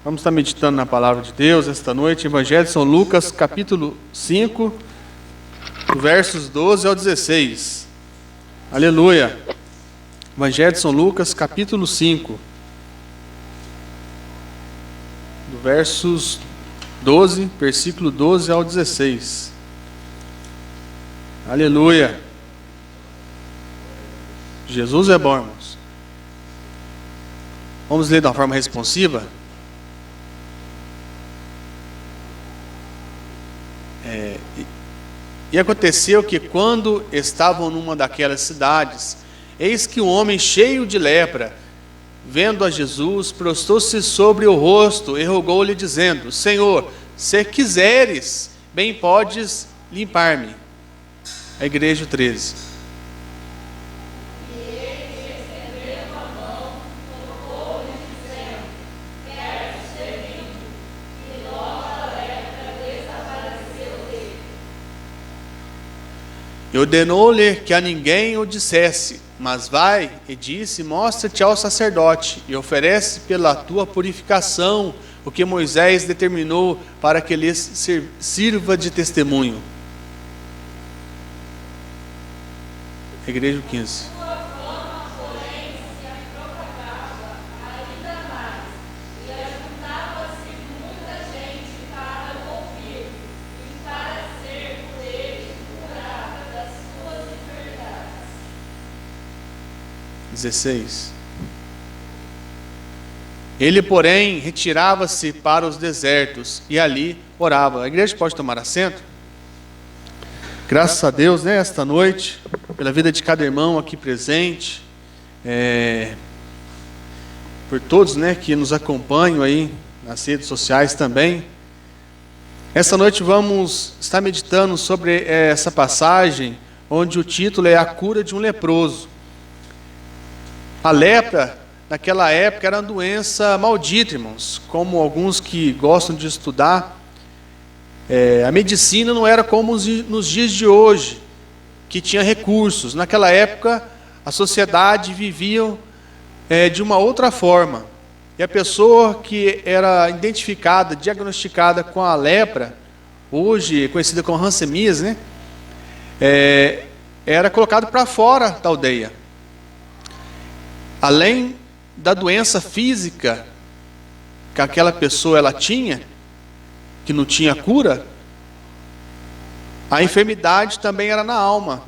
Vamos estar meditando na palavra de Deus esta noite, Evangelho de São Lucas, capítulo 5, versos 12 ao 16. Aleluia! Evangelho de São Lucas, capítulo 5, do versos 12, versículo 12 ao 16. Aleluia! Jesus é bom, irmãos. Vamos ler de uma forma responsiva? E aconteceu que quando estavam numa daquelas cidades, eis que um homem cheio de lepra, vendo a Jesus, prostou-se sobre o rosto e rogou-lhe dizendo: Senhor, se quiseres, bem podes limpar-me. A igreja 13. E ordenou-lhe que a ninguém o dissesse, mas vai e disse: mostra-te ao sacerdote e oferece pela tua purificação o que Moisés determinou para que lhes sirva de testemunho. Igreja 15. Ele, porém, retirava-se para os desertos e ali orava. A igreja pode tomar assento? Graças a Deus, né, esta noite, pela vida de cada irmão aqui presente, por todos, né, que nos acompanham aí nas redes sociais também. Esta noite vamos estar meditando sobre essa passagem, onde o título é A Cura de um Leproso. A lepra, naquela época, era uma doença maldita, irmãos. Como alguns que gostam de estudar, a medicina não era como nos dias de hoje, que tinha recursos. Naquela época, a sociedade vivia de uma outra forma. E a pessoa que era identificada, diagnosticada com a lepra, hoje conhecida como hanseníase, né, era colocado para fora da aldeia. Além da doença física que aquela pessoa ela tinha, que não tinha cura, a enfermidade também era na alma,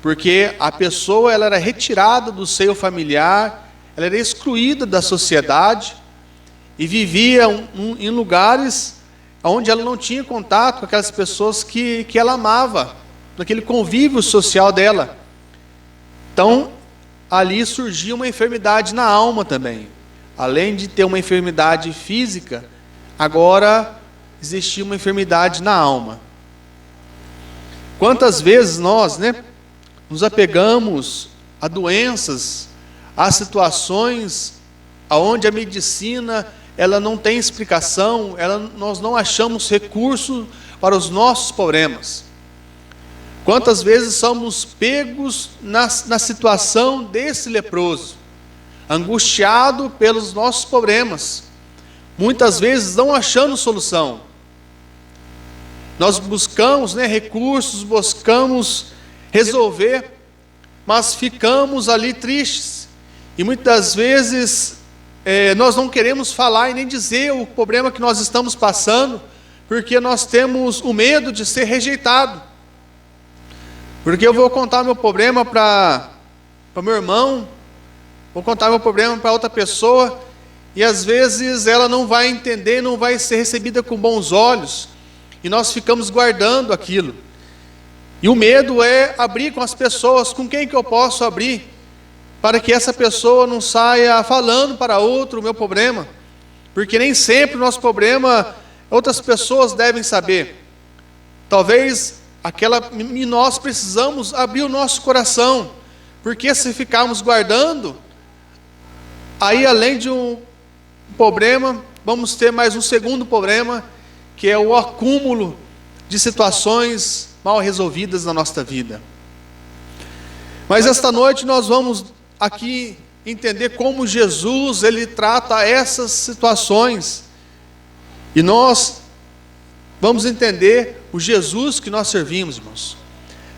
porque a pessoa ela era retirada do seio familiar, ela era excluída da sociedade e vivia em lugares onde ela não tinha contato com aquelas pessoas que ela amava, naquele convívio social dela. Então, ali surgia uma enfermidade na alma também. Além de ter uma enfermidade física, agora existia uma enfermidade na alma. Quantas vezes nós, né, nos apegamos a doenças, a situações onde a medicina ela não tem explicação, nós não achamos recurso para os nossos problemas. Quantas vezes somos pegos na situação desse leproso, angustiado pelos nossos problemas, muitas vezes não achando solução. Nós buscamos, né, recursos, buscamos resolver, mas ficamos ali tristes. E muitas vezes nós não queremos falar e nem dizer o problema que nós estamos passando, porque nós temos o medo de ser rejeitado. Porque eu vou contar meu problema para meu irmão, vou contar meu problema para outra pessoa, e às vezes ela não vai entender, não vai ser recebida com bons olhos, e nós ficamos guardando aquilo. E o medo é abrir com as pessoas, com quem que eu posso abrir, para que essa pessoa não saia falando para outro o meu problema, porque nem sempre o nosso problema outras pessoas devem saber. Talvez e nós precisamos abrir o nosso coração, porque se ficarmos guardando, aí além de um problema, vamos ter mais um segundo problema, que é o acúmulo de situações mal resolvidas na nossa vida. Mas esta noite nós vamos aqui entender como Jesus ele trata essas situações E nós vamos entender o Jesus que nós servimos, irmãos.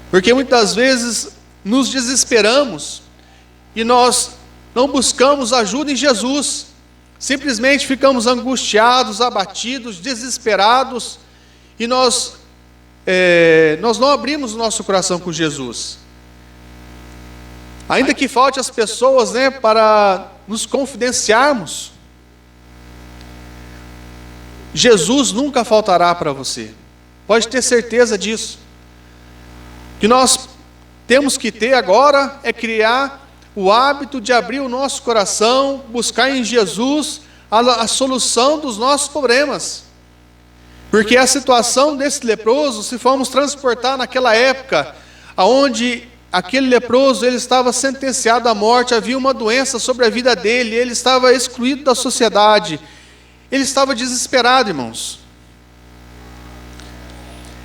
Porque muitas vezes nos desesperamos e nós não buscamos ajuda em Jesus. Simplesmente ficamos angustiados, abatidos, desesperados, e nós não abrimos o nosso coração com Jesus. Ainda que falte as pessoas, para nos confidenciarmos, Jesus nunca faltará para você. Pode ter certeza disso. O que nós temos que ter agora é criar o hábito de abrir o nosso coração, buscar em Jesus a solução dos nossos problemas. Porque a situação desse leproso, se formos transportar naquela época, onde aquele leproso ele estava sentenciado à morte, havia uma doença sobre a vida dele, ele estava excluído da sociedade, ele estava desesperado, irmãos.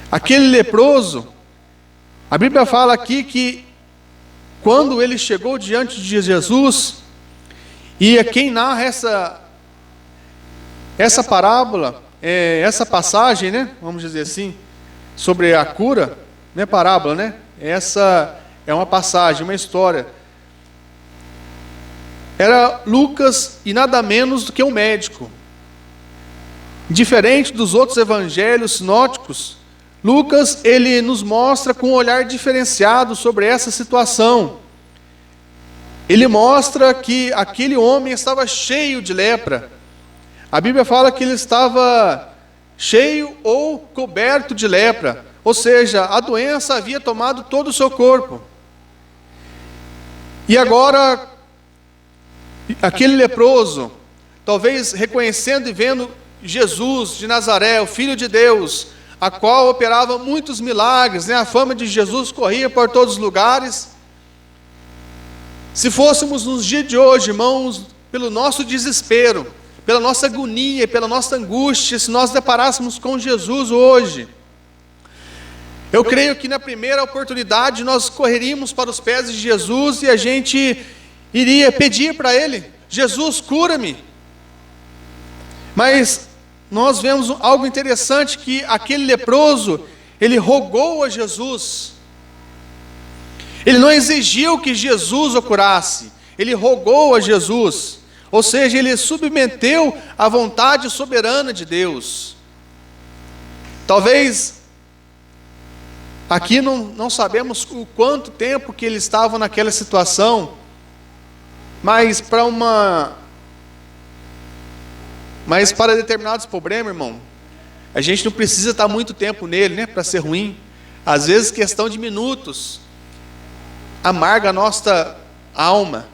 Aquele leproso, a Bíblia fala aqui que quando ele chegou diante de Jesus, e quem narra essa parábola, essa passagem, vamos dizer assim, sobre a cura, não é parábola, essa é uma passagem, uma história. Era Lucas e nada menos do que um médico. Diferente dos outros evangelhos sinóticos, Lucas, ele nos mostra com um olhar diferenciado sobre essa situação. Ele mostra que aquele homem estava cheio de lepra. A Bíblia fala que ele estava cheio ou coberto de lepra. Ou seja, a doença havia tomado todo o seu corpo. E agora, aquele leproso, talvez reconhecendo e vendo Jesus de Nazaré, o Filho de Deus, a qual operava muitos milagres, a fama de Jesus corria por todos os lugares. Se fôssemos nos dias de hoje, irmãos, pelo nosso desespero, pela nossa agonia, pela nossa angústia, se nós deparássemos com Jesus hoje, eu creio que na primeira oportunidade nós correríamos para os pés de Jesus e a gente iria pedir para Ele: Jesus, cura-me. Mas nós vemos algo interessante, que aquele leproso, ele rogou a Jesus. Ele não exigiu que Jesus o curasse, ele rogou a Jesus. Ou seja, ele submeteu à vontade soberana de Deus. Talvez, aqui não sabemos o quanto tempo que ele estava naquela situação, mas para determinados problemas, irmão, a gente não precisa estar muito tempo nele, para ser ruim. Às vezes, questão de minutos amarga a nossa alma.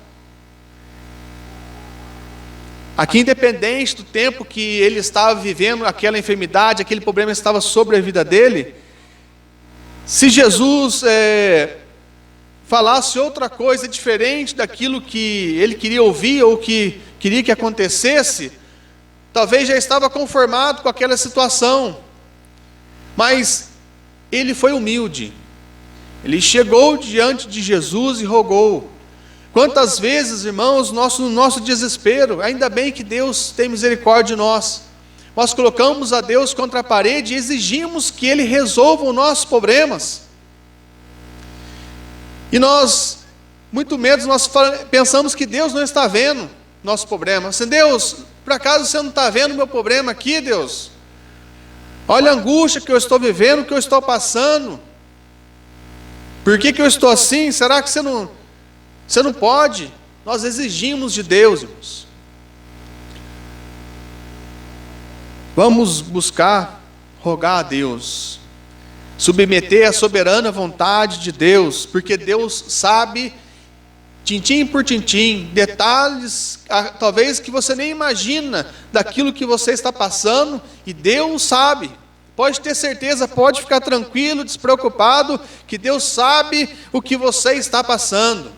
Aqui, independente do tempo que ele estava vivendo aquela enfermidade, aquele problema estava sobre a vida dele, se Jesus falasse outra coisa diferente daquilo que ele queria ouvir ou que queria que acontecesse, talvez já estava conformado com aquela situação. Mas ele foi humilde. Ele chegou diante de Jesus e rogou. Quantas vezes, irmãos, no nosso desespero, ainda bem que Deus tem misericórdia de nós, nós colocamos a Deus contra a parede e exigimos que Ele resolva os nossos problemas. E nós, muito menos, nós pensamos que Deus não está vendo nosso problema. Se Deus, por acaso você não está vendo o meu problema aqui, Deus? Olha a angústia que eu estou vivendo, que eu estou passando. Por que eu estou assim? Será que você não pode? Nós exigimos de Deus, irmãos. Vamos buscar, rogar a Deus, submeter à soberana vontade de Deus, porque Deus sabe, tintim por tintim, detalhes, talvez que você nem imagina, daquilo que você está passando, e Deus sabe. Pode ter certeza, pode ficar tranquilo, despreocupado, que Deus sabe o que você está passando.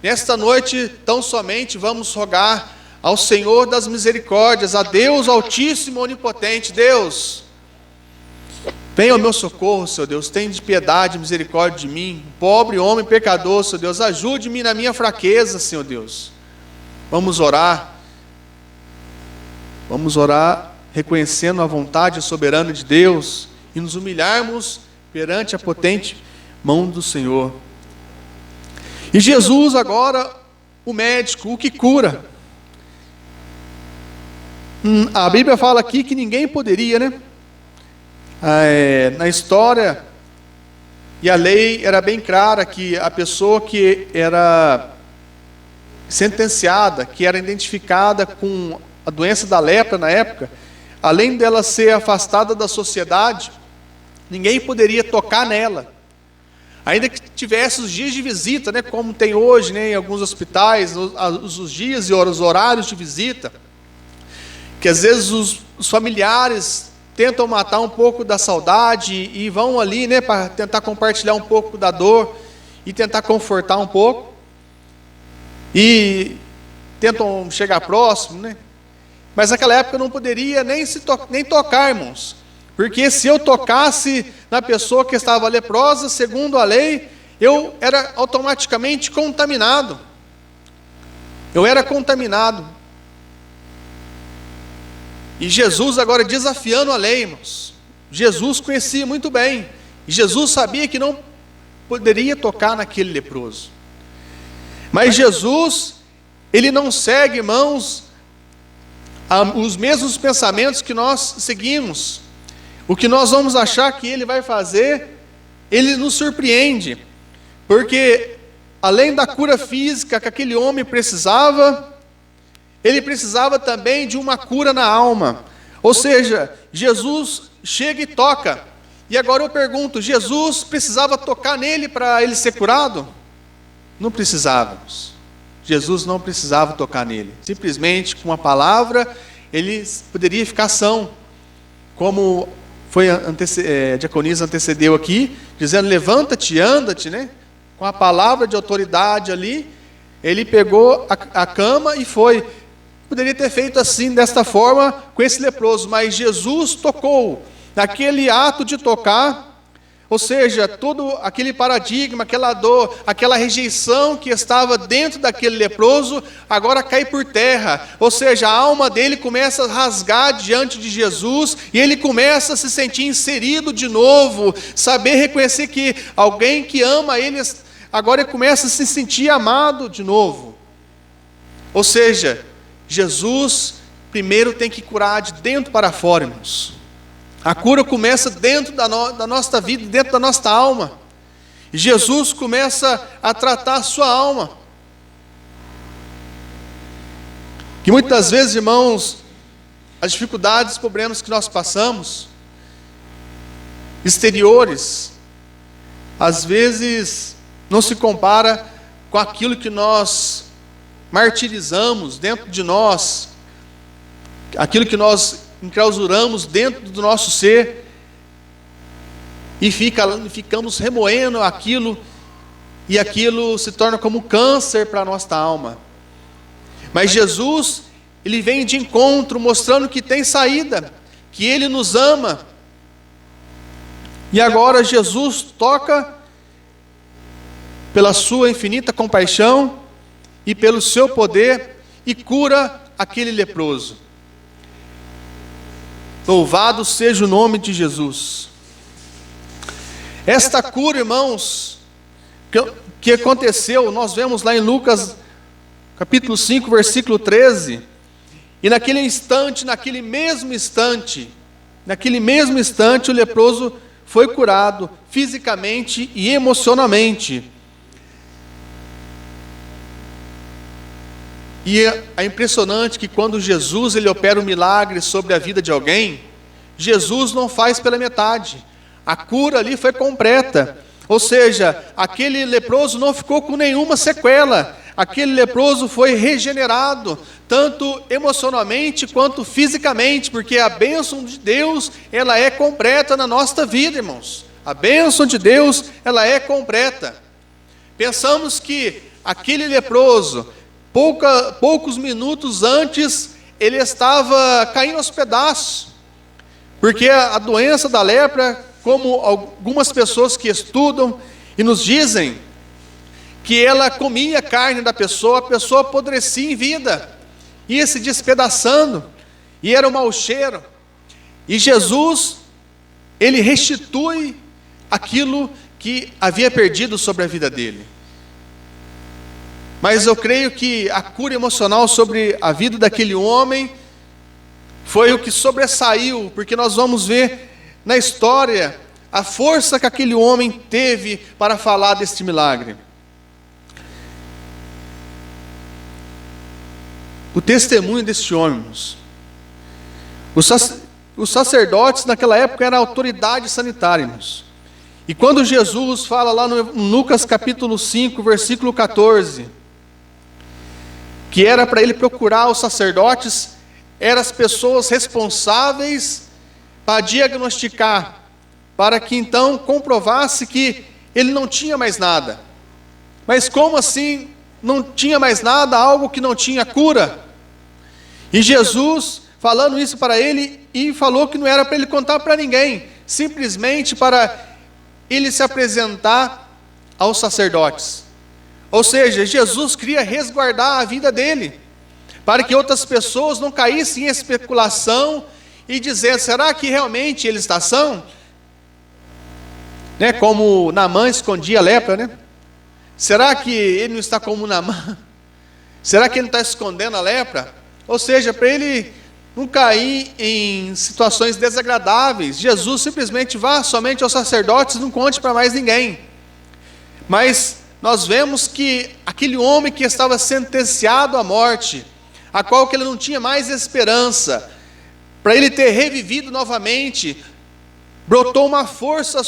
Nesta noite, tão somente vamos rogar ao Senhor das misericórdias, a Deus Altíssimo, Onipotente. Deus, venha ao meu socorro, Senhor Deus, tenha de piedade e misericórdia de mim, pobre homem pecador, Senhor Deus, ajude-me na minha fraqueza, Senhor Deus. Vamos orar reconhecendo a vontade soberana de Deus e nos humilharmos perante a potente mão do Senhor. E Jesus agora, o médico, o que cura. A Bíblia fala aqui que ninguém poderia, né? Na história, e a lei era bem clara, que a pessoa que era sentenciada, que era identificada com a doença da lepra na época, além dela ser afastada da sociedade, ninguém poderia tocar nela. Ainda que tivesse os dias de visita, né, como tem hoje, né, em alguns hospitais, os dias e os horários de visita, que às vezes os familiares tentam matar um pouco da saudade e vão ali, né, para tentar compartilhar um pouco da dor e tentar confortar um pouco, e tentam chegar próximo, né? Mas naquela época eu não poderia nem tocar, irmãos, porque se eu tocasse na pessoa que estava leprosa, segundo a lei, eu era automaticamente contaminado. Eu era contaminado. E Jesus agora desafiando a lei, irmãos. Jesus conhecia muito bem. E Jesus sabia que não poderia tocar naquele leproso. Mas Jesus, ele não segue, irmãos, os mesmos pensamentos que nós seguimos. O que nós vamos achar que ele vai fazer, ele nos surpreende. Porque além da cura física que aquele homem precisava, ele precisava também de uma cura na alma. Ou seja, Jesus chega e toca. E agora eu pergunto, Jesus precisava tocar nele para ele ser curado? Não precisávamos. Jesus não precisava tocar nele. Simplesmente com uma palavra, ele poderia ficar são. Como foi a diaconisa antecedeu aqui, dizendo, levanta-te, anda-te, né? Com a palavra de autoridade ali, ele pegou a cama e foi. Poderia ter feito assim, desta forma, com esse leproso, mas Jesus tocou. Naquele ato de tocar, ou seja, todo aquele paradigma, aquela dor, aquela rejeição que estava dentro daquele leproso, agora cai por terra. Ou seja, a alma dele começa a rasgar diante de Jesus, e ele começa a se sentir inserido de novo, saber reconhecer que alguém que ama ele, agora ele começa a se sentir amado de novo. Ou seja, Jesus primeiro tem que curar de dentro para fora, irmãos. A cura começa dentro da nossa vida, dentro da nossa alma. E Jesus começa a tratar a sua alma. Que muitas vezes, irmãos, as dificuldades, os problemas que nós passamos, exteriores, às vezes não se compara com aquilo que nós martirizamos dentro de nós, aquilo que nós enclausuramos dentro do nosso ser, e ficamos remoendo aquilo, e aquilo se torna como câncer para a nossa alma. Mas Jesus, ele vem de encontro, mostrando que tem saída, que ele nos ama. E agora Jesus toca pela sua infinita compaixão e pelo seu poder e cura aquele leproso. Louvado seja o nome de Jesus. Esta cura, irmãos, que aconteceu, nós vemos lá em Lucas, capítulo 5, versículo 13, e naquele mesmo instante, o leproso foi curado fisicamente e emocionalmente. E é impressionante que quando Jesus ele opera um milagre sobre a vida de alguém, Jesus não faz pela metade. A cura ali foi completa. Ou seja, aquele leproso não ficou com nenhuma sequela. Aquele leproso foi regenerado, tanto emocionalmente quanto fisicamente, porque a bênção de Deus, ela é completa na nossa vida, irmãos. A bênção de Deus, ela é completa. Pensamos que aquele leproso, poucos minutos antes, ele estava caindo aos pedaços, porque a doença da lepra, como algumas pessoas que estudam e nos dizem, que ela comia a carne da pessoa, a pessoa apodrecia em vida, ia se despedaçando, e era um mau cheiro, E Jesus, ele restitui aquilo que havia perdido sobre a vida dele. Mas eu creio que a cura emocional sobre a vida daquele homem foi o que sobressaiu, porque nós vamos ver na história a força que aquele homem teve para falar deste milagre. O testemunho deste homem, irmãos. Os sacerdotes naquela época eram autoridade sanitária, irmãos. E quando Jesus fala lá no Lucas capítulo 5, versículo 14, que era para ele procurar os sacerdotes, eram as pessoas responsáveis para diagnosticar, para que então comprovasse que ele não tinha mais nada. Mas como assim não tinha mais nada, algo que não tinha cura? E Jesus, falando isso para ele, e falou que não era para ele contar para ninguém, simplesmente para ele se apresentar aos sacerdotes. Ou seja, Jesus queria resguardar a vida dele, para que outras pessoas não caíssem em especulação e dizer, será que realmente ele está são? Né, como Naamã escondia a lepra, né? Será que ele não está como Naamã? Será que ele está escondendo a lepra? Ou seja, para ele não cair em situações desagradáveis, Jesus simplesmente vá somente aos sacerdotes, não conte para mais ninguém. Mas nós vemos que aquele homem que estava sentenciado à morte, a qual que ele não tinha mais esperança, para ele ter revivido novamente, brotou uma força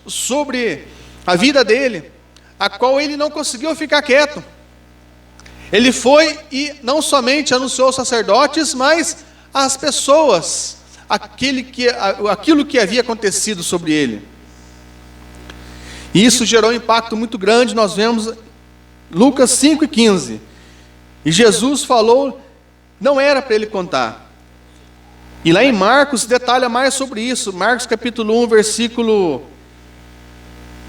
sobre a vida dele, a qual ele não conseguiu ficar quieto. Ele foi e não somente anunciou aos sacerdotes, mas às pessoas, aquilo que havia acontecido sobre ele. E isso gerou um impacto muito grande. Nós vemos Lucas 5:15. E Jesus falou, não era para ele contar. E lá em Marcos detalha mais sobre isso. Marcos capítulo 1, versículo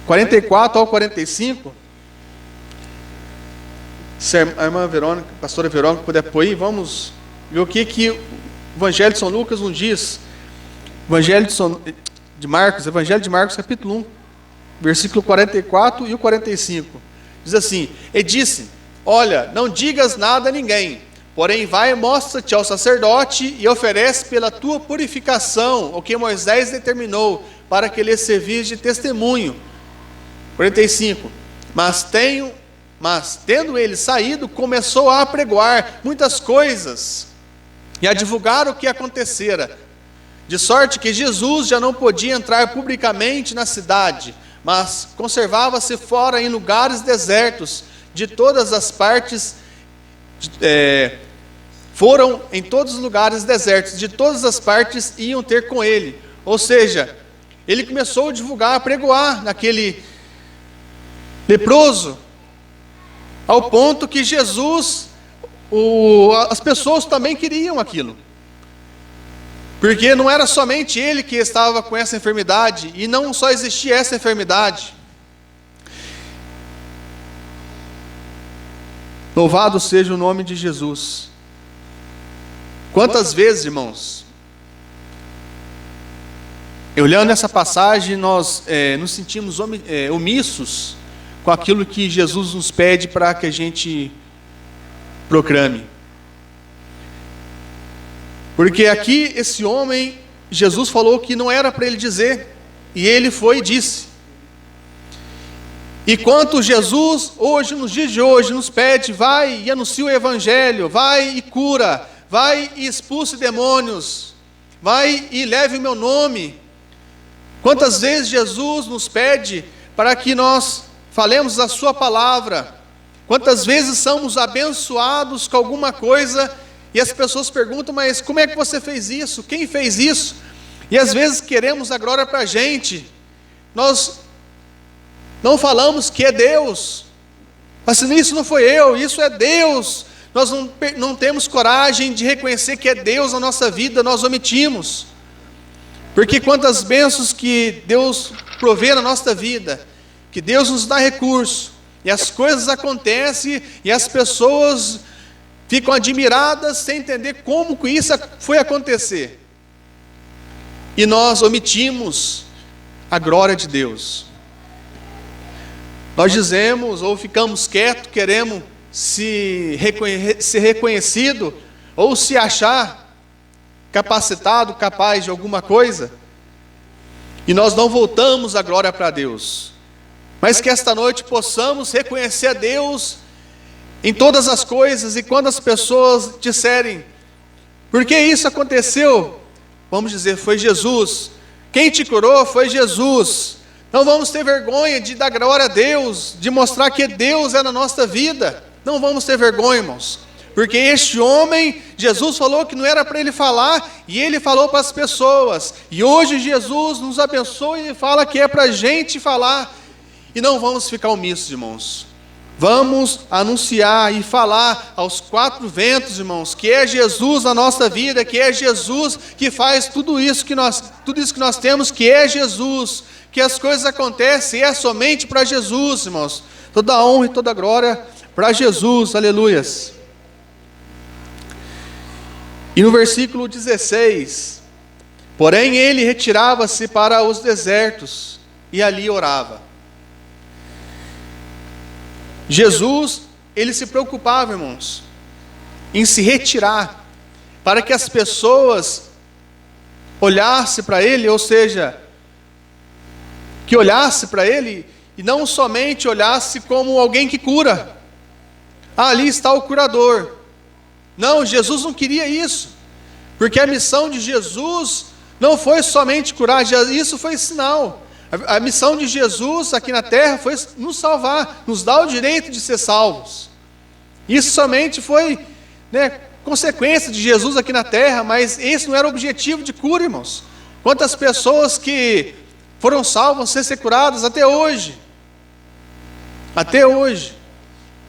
44 ao 45. Se a irmã Verônica, a pastora Verônica puder pôr aí, vamos ver o que o Evangelho de São Lucas nos diz. Evangelho de Marcos, capítulo 1, versículo 44 e o 45. Diz assim, e disse, olha, não digas nada a ninguém, porém vai e mostra-te ao sacerdote e oferece pela tua purificação o que Moisés determinou, para que lhe servis de testemunho. 45. Mas tendo ele saído, começou a apregoar muitas coisas e a divulgar o que acontecera, de sorte que Jesus já não podia entrar publicamente na cidade, mas conservava-se fora em lugares desertos, de todas as partes, foram em todos os lugares desertos, de todas as partes iam ter com ele. Ou seja, ele começou a divulgar, a pregoar naquele leproso, ao ponto que Jesus, as pessoas também queriam aquilo, porque não era somente ele que estava com essa enfermidade, e não só existia essa enfermidade. Louvado seja o nome de Jesus. Quantas vezes, irmãos, olhando essa passagem, nós nos sentimos omissos com aquilo que Jesus nos pede para que a gente proclame. Porque aqui esse homem, Jesus falou que não era para ele dizer, e ele foi e disse. E quanto Jesus, hoje, nos dias de hoje, nos pede, vai e anuncia o Evangelho, vai e cura, vai e expulse demônios, vai e leve o meu nome. Quantas vezes Jesus nos pede para que nós falemos a sua palavra? Quantas vezes somos abençoados com alguma coisa e as pessoas perguntam, mas como é que você fez isso? Quem fez isso? E às vezes queremos a glória para a gente. Nós não falamos que é Deus. Mas isso não foi eu, isso é Deus. Nós não temos coragem de reconhecer que é Deus na nossa vida, nós omitimos. Porque quantas bênçãos que Deus provê na nossa vida, que Deus nos dá recurso, e as coisas acontecem, e as pessoas ficam, ficam admiradas sem entender como que isso foi acontecer. e nós omitimos a glória de Deus. Nós dizemos ou ficamos quietos, queremos ser reconhecido ou se achar capacitado, capaz de alguma coisa, e nós não voltamos a glória para Deus. Mas que esta noite possamos reconhecer a Deus em todas as coisas, e quando as pessoas disserem: por que isso aconteceu? Vamos dizer: foi Jesus. Quem te curou foi Jesus. Não vamos ter vergonha de dar glória a Deus, de mostrar que Deus é na nossa vida. Não vamos ter vergonha, irmãos. Porque este homem, Jesus falou que não era para ele falar, e ele falou para as pessoas. E hoje Jesus nos abençoa e fala que é para a gente falar. E não vamos ficar omissos, irmãos. Vamos anunciar e falar aos quatro ventos, irmãos, que é Jesus na nossa vida, que é Jesus que faz tudo isso que nós temos, que é Jesus, que as coisas acontecem, é somente para Jesus, irmãos. Toda a honra e toda a glória para Jesus, aleluias. E no versículo 16: porém ele retirava-se para os desertos e ali orava. Jesus, ele se preocupava, irmãos, em se retirar, para que as pessoas olhassem para ele, ou seja, que olhasse para ele, e não somente olhasse como alguém que cura. Ah, ali está o curador. Não, Jesus não queria isso, porque a missão de Jesus não foi somente curar, isso foi sinal. A missão de Jesus aqui na terra foi nos salvar, nos dar o direito de ser salvos. Isso somente foi, consequência de Jesus aqui na terra, mas esse não era o objetivo de cura, irmãos. Quantas pessoas que foram salvas, ser curadas até hoje. Até hoje.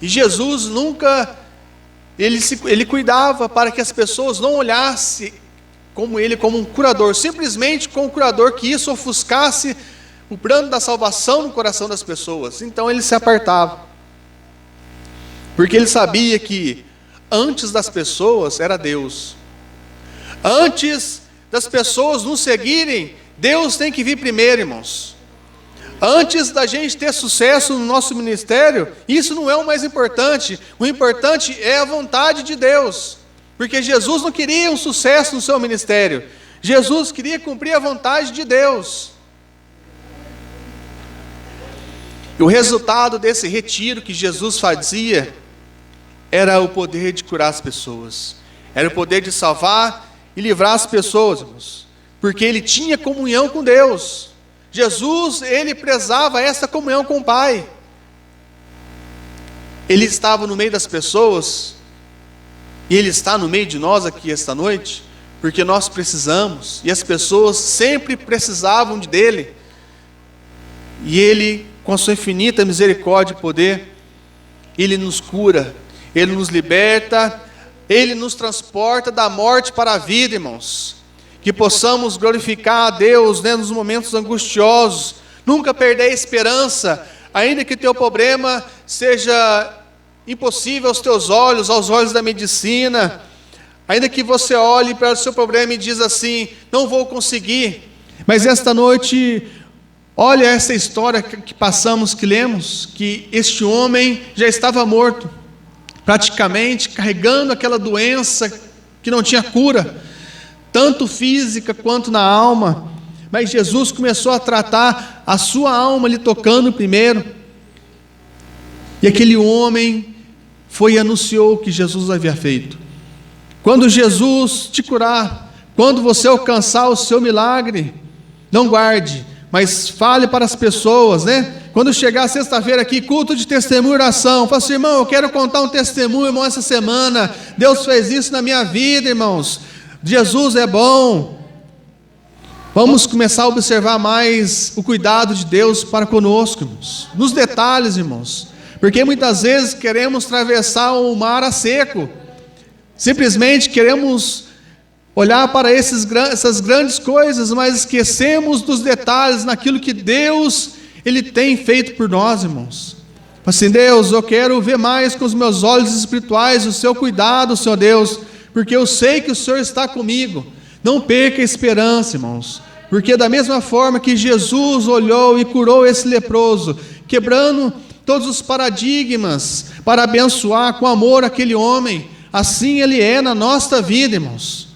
E Jesus nunca, ele cuidava para que as pessoas não olhassem como ele, como um curador, simplesmente como um curador, que isso ofuscasse o plano da salvação no coração das pessoas. Então ele se apartava, porque ele sabia que antes das pessoas era Deus. Antes das pessoas nos seguirem, Deus tem que vir primeiro, irmãos. Antes da gente ter sucesso no nosso ministério, isso não é o mais importante. O importante é a vontade de Deus, porque Jesus não queria um sucesso no seu ministério. Jesus queria cumprir a vontade de Deus. E o resultado desse retiro que Jesus fazia era o poder de curar as pessoas, era o poder de salvar e livrar as pessoas, irmãos, porque ele tinha comunhão com Deus. Jesus, ele prezava essa comunhão com o Pai. Ele estava no meio das pessoas, e ele está no meio de nós aqui esta noite, porque nós precisamos, e as pessoas sempre precisavam dele, e ele, com a sua infinita misericórdia e poder, ele nos cura, ele nos liberta, ele nos transporta da morte para a vida, irmãos. Que possamos glorificar a Deus, nos momentos angustiosos, nunca perder a esperança, ainda que teu problema seja impossível aos teus olhos, aos olhos da medicina, ainda que você olhe para o seu problema e diz assim: não vou conseguir. Mas esta noite, olha essa história que passamos, que lemos, que este homem já estava morto, praticamente carregando aquela doença que não tinha cura, tanto física quanto na alma. Mas Jesus começou a tratar a sua alma, lhe tocando primeiro, e aquele homem foi e anunciou o que Jesus havia feito. Quando Jesus te curar, quando você alcançar o seu milagre, não guarde, mas fale para as pessoas, Quando chegar sexta-feira aqui, culto de testemunho e oração, fala assim: irmão, eu quero contar um testemunho, irmão, essa semana, Deus fez isso na minha vida, irmãos, Jesus é bom. Vamos começar a observar mais o cuidado de Deus para conosco, irmãos, nos detalhes, irmãos, porque muitas vezes queremos atravessar o mar a seco, simplesmente queremos olhar para essas grandes coisas, mas esquecemos dos detalhes, naquilo que Deus, Ele tem feito por nós, irmãos. Assim: Deus, eu quero ver mais com os meus olhos espirituais o seu cuidado, Senhor Deus, porque eu sei que o Senhor está comigo. Não perca a esperança, irmãos. Porque da mesma forma que Jesus olhou e curou esse leproso, quebrando todos os paradigmas para abençoar com amor aquele homem, assim Ele é na nossa vida, irmãos.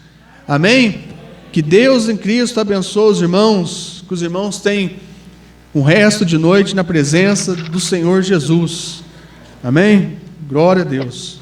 Amém? Que Deus em Cristo abençoe os irmãos, que os irmãos tenham um resto de noite na presença do Senhor Jesus. Amém? Glória a Deus.